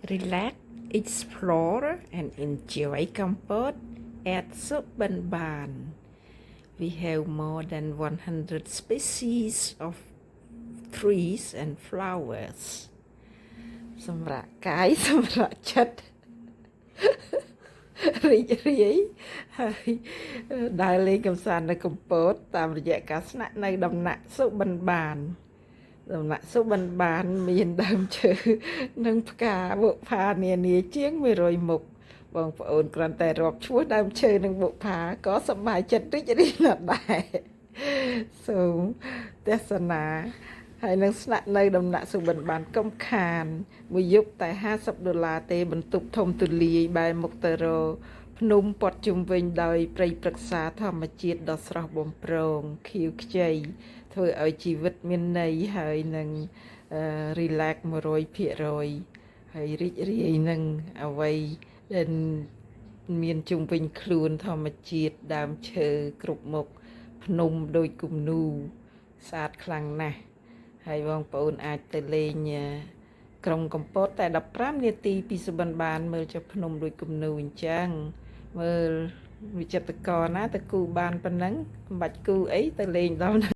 Relax, explore, and enjoy comfort at Subanban. We have more than 100 species of trees and flowers. សម្រាប់កាយសម្រាប់ចិត្តរីករាយហើយដើរលេងកម្សាន្តនៅកំពតតាមរយៈការស្នាក់នៅដំណាក់សុបិនបានដំណាក់សុបិនបានមានដើមឈើនិងផ្កាបុប្ផានានាជាង100មុខបងប្អូនគ្រាន់តែរាប់ឈ្មោះដើមឈើនិងបុប្ផាក៏សប្បាយចិត្តរីករាយណាស់ដែរសូមទស្សនាហើយនឹងស្នាក់នៅដំណាក់សុបិនបានកុំខានមួយយប់តែ$50ទេបន្ទប់ធំទូលាយបែរមុខទៅរកភ្នំព័ទ្ធជុំវិញដោយព្រៃព្រឹក្សាធម្មជាតិដ៏ស្រស់បំព្រងខៀវខ្ចីធ្វើឲ្យជីវិតមានន័យហើយនឹងrelax 100%ហើយរីករាយនឹងអ្វីដែលមានជុំវិញខ្លួនធម្មជាតិដើមឈើគ្រប់មុខភ្នំដូចគំនូស្អាតខ្លាំងណាស់ហើយបងប្អូនអាចទៅលេងក្រុងកំពតតែ15នាទីពីសុបិនបានមើលចុះភ្នំដូចគំនូអញ្ចឹងមើលវិចិត្រករណាទៅគូបានប៉ុណ្ណឹងមិនបាច់គូអីទៅលេងដល់